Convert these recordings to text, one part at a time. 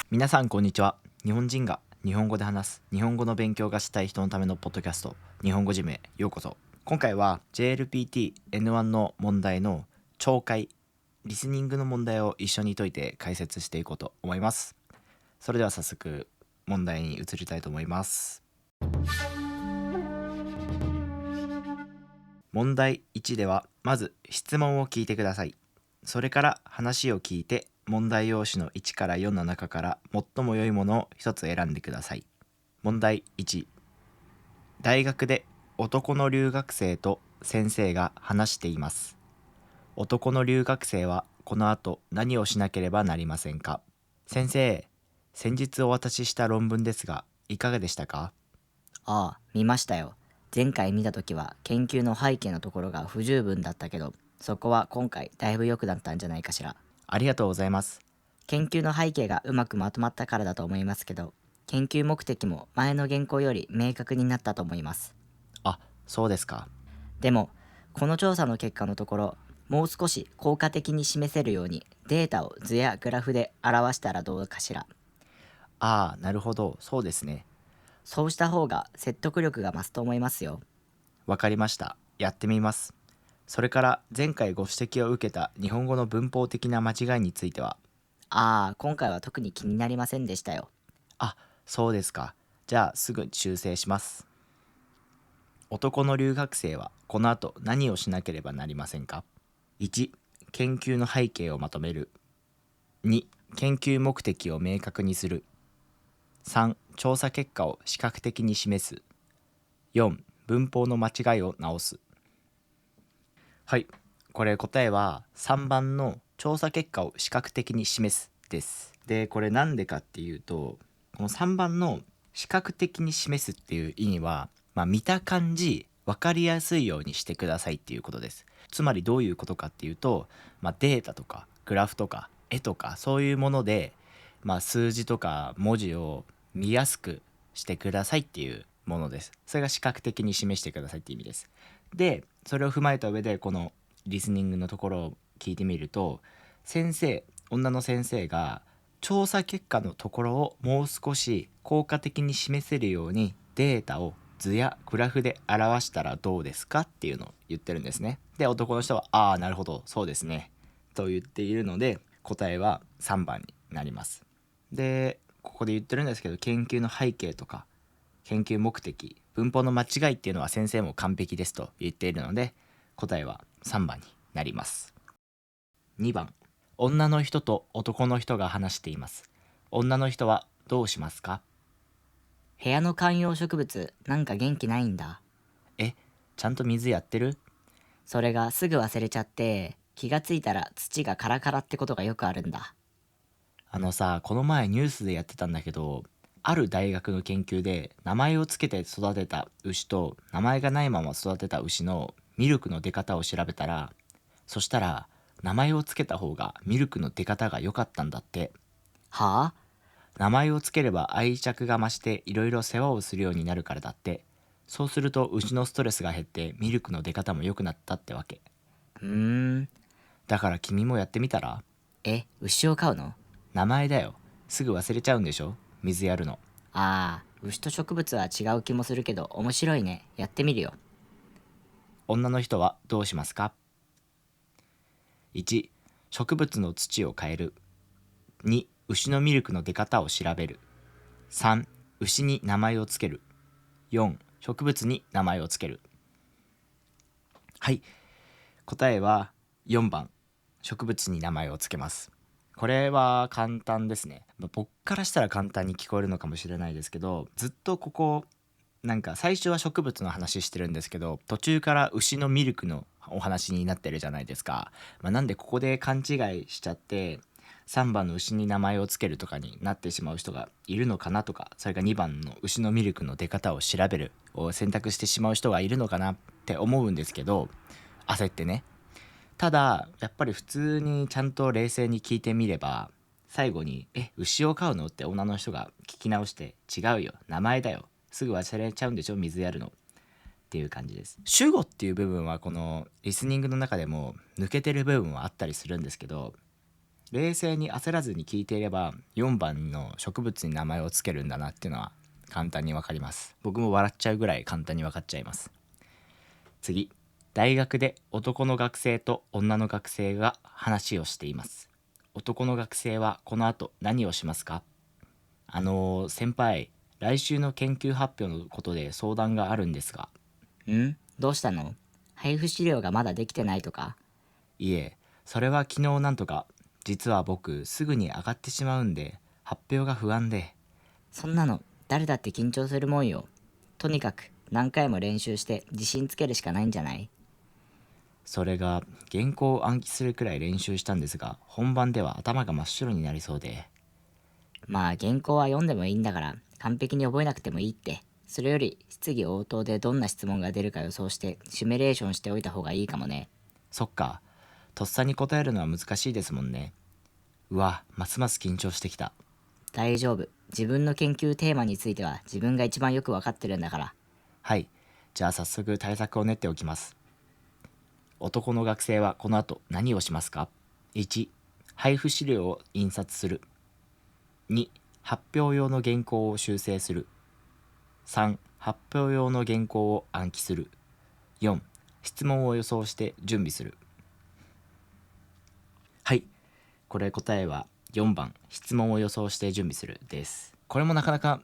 皆さんこんにちは。日本人が日本語で話す日本語の勉強がしたい人のためのポッドキャスト、日本語ジムへようこそ。今回は JLPT N1 の問題の聴解リスニングの問題を一緒に解いて解説していこうと思います。それでは早速問題に移りたいと思います。問題1ではまず質問を聞いてください。それから話を聞いて問題用紙の1から4の中から最も良いものを1つ選んでください。問題1、大学で男の留学生と先生が話しています。男の留学生はこの後何をしなければなりませんか？先生、先日お渡しした論文ですがいかがでしたか？ああ、見ましたよ。前回見たときは研究の背景のところが不十分だったけど、そこは今回だいぶ良くなったんじゃないかしら。ありがとうございます。研究の背景がうまくまとまったからだと思いますけど、研究目的も前の原稿より明確になったと思います。あ、そうですか。でも、この調査の結果のところ、もう少し効果的に示せるようにデータを図やグラフで表したらどうかしら。なるほど、そうですね。そうした方が説得力が増すと思いますよ。わかりました。やってみます。それから前回ご指摘を受けた日本語の文法的な間違いについては、今回は特に気になりませんでしたよ。あ、そうですか。じゃあすぐ修正します。男の留学生はこの後何をしなければなりませんか？ 1、研究の背景をまとめる。2、研究目的を明確にする。3、調査結果を視覚的に示す。4、文法の間違いを直す。はい、これ答えは3番の調査結果を視覚的に示すです。で、これなんでかっていうと、この3番の視覚的に示すっていう意味は、見た感じ分かりやすいようにしてくださいっていうことです。つまりどういうことかっていうと、データとかグラフとか絵とかそういうもので、数字とか文字を見やすくしてくださいっていうものです。それが視覚的に示してくださいっていう意味です。で、それを踏まえた上でこのリスニングのところを聞いてみると、女の先生が調査結果のところをもう少し効果的に示せるようにデータを図やグラフで表したらどうですかっていうのを言ってるんですね。で、男の人はなるほど、そうですねと言っているので、答えは3番になります。で、ここで言ってるんですけど、研究の背景とか研究目的、文法の間違いっていうのは先生も完璧ですと言っているので、答えは3番になります。2番、女の人と男の人が話しています。女の人はどうしますか？部屋の観葉植物なんか元気ないんだ。え、ちゃんと水やってる？それがすぐ忘れちゃって気がついたら土がカラカラってことがよくあるんだ。この前ニュースでやってたんだけど、ある大学の研究で名前をつけて育てた牛と名前がないまま育てた牛のミルクの出方を調べたら、そしたら名前をつけた方がミルクの出方が良かったんだって。はあ。名前をつければ愛着が増していろいろ世話をするようになるからだって。そうすると牛のストレスが減ってミルクの出方も良くなったってわけ。うーん。だから君もやってみたら？牛を飼うの？名前だよ。すぐ忘れちゃうんでしょ、水やるの。牛と植物は違う気もするけど面白いね。やってみるよ。女の人はどうしますか？ 1、植物の土を変える。2、牛のミルクの出方を調べる。3、牛に名前をつける。4、植物に名前をつける。はい、答えは4番、植物に名前をつけます。これは簡単ですね。僕からしたら簡単に聞こえるのかもしれないですけど、ずっとここ最初は植物の話してるんですけど、途中から牛のミルクのお話になってるじゃないですか。なんでここで勘違いしちゃって3番の牛に名前をつけるとかになってしまう人がいるのかなとか、それが2番の牛のミルクの出方を調べるを選択してしまう人がいるのかなって思うんですけど、焦ってね。ただやっぱり普通にちゃんと冷静に聞いてみれば、最後に牛を飼うのって女の人が聞き直して、違うよ、名前だよ、すぐ忘れちゃうんでしょ、水やるのっていう感じです。主語っていう部分はこのリスニングの中でも抜けてる部分はあったりするんですけど、冷静に焦らずに聞いていれば4番の植物に名前をつけるんだなっていうのは簡単にわかります。僕も笑っちゃうぐらい簡単に分かっちゃいます。次、大学で男の学生と女の学生が話をしています。男の学生はこの後何をしますか？先輩、来週の研究発表のことで相談があるんですが。どうしたの？配布資料がまだできてないとか？いえ、それは昨日なんとか。実は僕すぐに上がってしまうんで発表が不安で。そんなの誰だって緊張するもんよ。とにかく何回も練習して自信つけるしかないんじゃない？それが原稿を暗記するくらい練習したんですが、本番では頭が真っ白になりそうで。まあ原稿は読んでもいいんだから完璧に覚えなくてもいいって。それより質疑応答でどんな質問が出るか予想してシミュレーションしておいた方がいいかもね。そっか、とっさに答えるのは難しいですもんね。うわ、ますます緊張してきた。大丈夫。自分の研究テーマについては自分が一番よくわかってるんだから。はい、じゃあ早速対策を練っておきます。男の学生はこの後何をしますか？ 1、配布資料を印刷する。2、発表用の原稿を修正する。3、発表用の原稿を暗記する。4、質問を予想して準備する。はい、これ答えは4番、質問を予想して準備するです。これもなかなか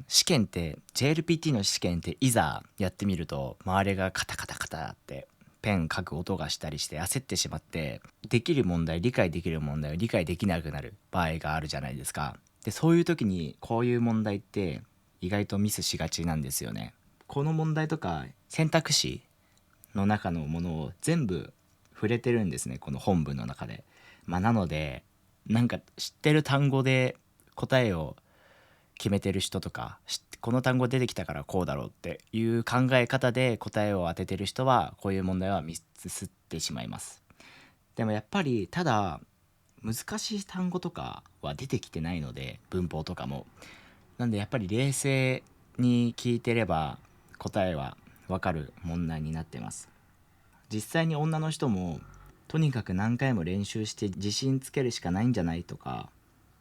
試験って JLPT の試験っていざやってみると周りがカタカタカタってペン書く音がしたりして焦ってしまって、できる問題、理解できる問題を理解できなくなる場合があるじゃないですか。でそういう時にこういう問題って意外とミスしがちなんですよね。この問題とか選択肢の中のものを全部触れてるんですね、この本文の中で。なのでなんか知ってる単語で答えを決めてる人とか、この単語出てきたからこうだろうっていう考え方で答えを当ててる人はこういう問題はミスってしまいます。でもやっぱりただ難しい単語とかは出てきてないので、文法とかもなんでやっぱり冷静に聞いてれば答えはわかる問題になってます。実際に女の人もとにかく何回も練習して自信つけるしかないんじゃないとか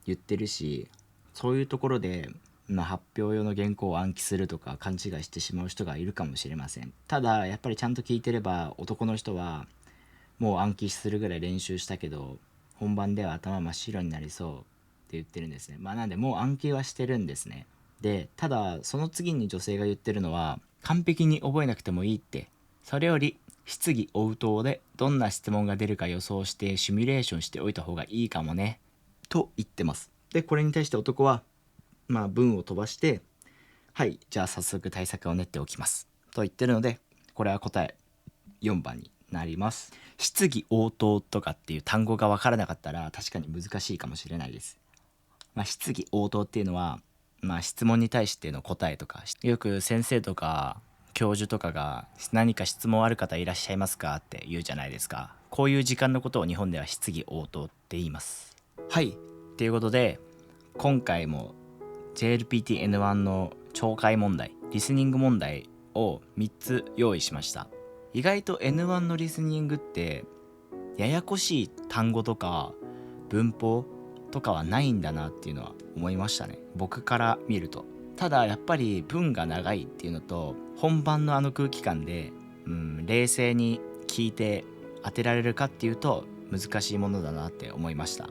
言ってるし、そういうところで、発表用の原稿を暗記するとか勘違いしてしまう人がいるかもしれません。ただやっぱりちゃんと聞いてれば男の人はもう暗記するぐらい練習したけど本番では頭真っ白になりそうって言ってるんですね。なんでもう暗記はしてるんですね。でただその次に女性が言ってるのは完璧に覚えなくてもいいって、それより質疑応答でどんな質問が出るか予想してシミュレーションしておいた方がいいかもねと言ってます。でこれに対して男は文を飛ばして、はいじゃあ早速対策を練っておきますと言ってるので、これは答え4番になります。質疑応答とかっていう単語が分からなかったら確かに難しいかもしれないです。質疑応答っていうのは、質問に対しての答えとか、よく先生とか教授とかが何か質問ある方いらっしゃいますかって言うじゃないですか。こういう時間のことを日本では質疑応答って言います。はいということで今回も JLPT-N1 の聴解問題、リスニング問題を3つ用意しました。意外と N1 のリスニングってややこしい単語とか文法とかはないんだなっていうのは思いましたね、僕から見ると。ただやっぱり文が長いっていうのと本番の空気感で、冷静に聞いて当てられるかっていうと難しいものだなって思いました。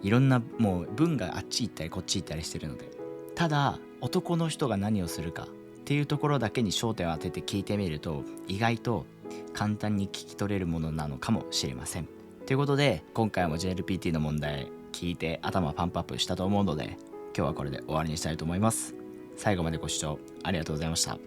いろんなもう文があっち行ったりこっち行ったりしてるので、ただ男の人が何をするかっていうところだけに焦点を当てて聞いてみると意外と簡単に聞き取れるものなのかもしれません。ということで今回も JLPT の問題聞いて頭パンプアップしたと思うので、今日はこれで終わりにしたいと思います。最後までご視聴ありがとうございました。